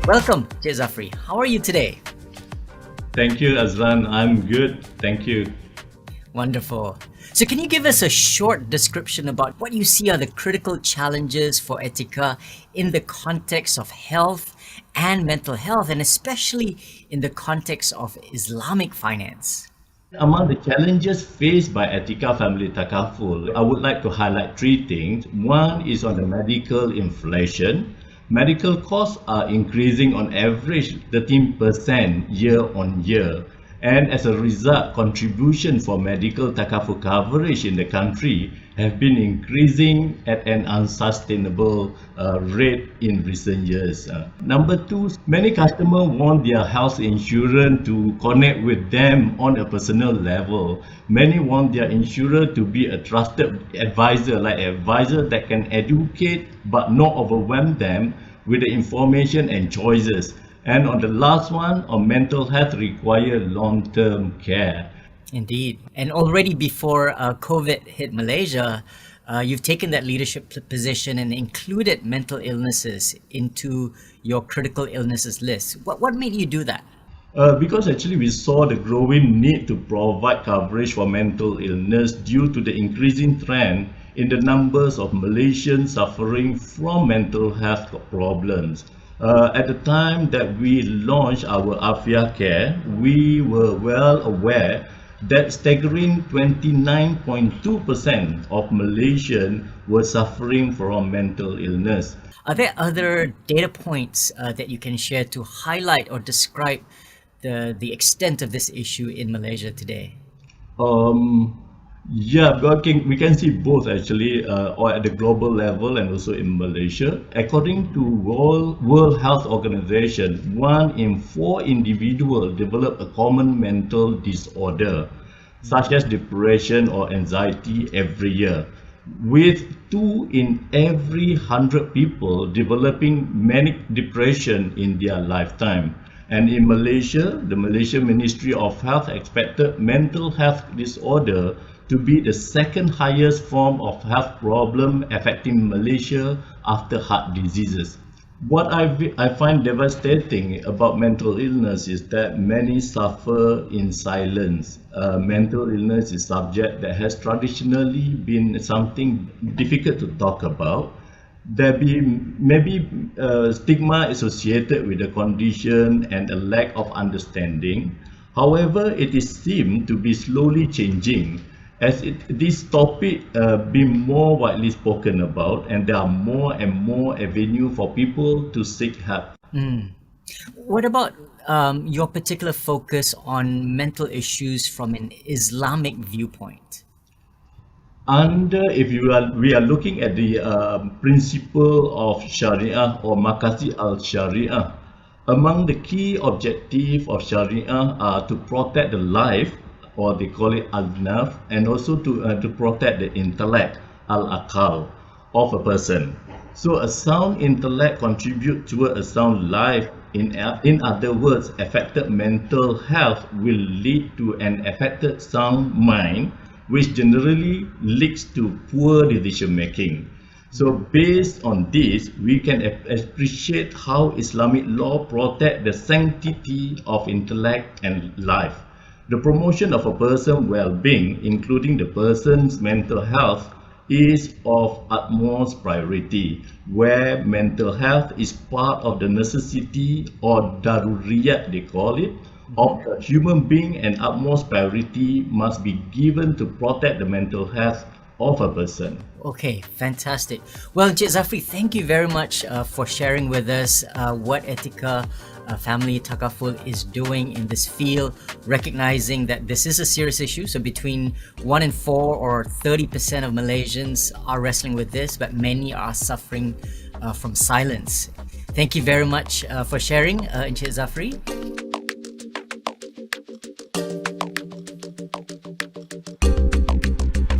Welcome, Cik Zafri. How are you today? Thank you, Azlan. I'm good. Thank you. Wonderful. So can you give us a short description about what you see are the critical challenges for Etika in the context of health and mental health, and especially in the context of Islamic finance? Among the challenges faced by Etika Family Takaful, I would like to highlight three things. One is on the medical inflation. Medical costs are increasing on average 13% year on year. And as a result, contribution for medical takaful coverage in the country have been increasing at an unsustainable rate in recent years. Number two, many customers want their health insurance to connect with them on a personal level. Many want their insurer to be a trusted advisor, like an advisor that can educate but not overwhelm them with the information and choices. And on the last one, on mental health require long-term care. Indeed. And already before COVID hit Malaysia, you've taken that leadership position and included mental illnesses into your critical illnesses list. What made you do that? Because actually we saw the growing need to provide coverage for mental illness due to the increasing trend in the numbers of Malaysians suffering from mental health problems. At the time that we launched our Afia Care, we were well aware that staggering 29.2% of Malaysians were suffering from mental illness. Are there other data points that you can share to highlight or describe the extent of this issue in Malaysia today? Yeah, we can see both actually, or at the global level and also in Malaysia. According to World Health Organization, 1 in 4 individuals develop a common mental disorder, such as depression or anxiety every year, with 2 in every 100 people developing manic depression in their lifetime. And in Malaysia, the Malaysian Ministry of Health expected mental health disorder to be the second highest form of health problem affecting Malaysia after heart diseases. What I find devastating about mental illness is that many suffer in silence. Mental illness is a subject that has traditionally been something difficult to talk about. There may be stigma associated with the condition and a lack of understanding. However, it is seemed to be slowly changing as this topic being more widely spoken about, and there are more and more avenues for people to seek help. What about your particular focus on mental issues from an Islamic viewpoint? We are looking at the principle of Sharia or Makasi al-Sharia, among the key objectives of Sharia are to protect the life, or they call it al-naf, and also to protect the intellect, al-aqal, of a person. So a sound intellect contributes toward a sound life. In other words, affected mental health will lead to an affected sound mind, which generally leads to poor decision making. So based on this, we can appreciate how Islamic law protect the sanctity of intellect and life. The promotion of a person's well-being, including the person's mental health, is of utmost priority, where mental health is part of the necessity or daruriyat, they call it, of a human being, and utmost priority must be given to protect the mental health of a person. Okay, fantastic. Well, Cik Zafri, thank you very much for sharing with us what Etika Family Takaful is doing in this field, recognizing that this is a serious issue. So between 1 in 4 or 30% of Malaysians are wrestling with this, but many are suffering from silence. Thank you very much for sharing, Cik Zafri.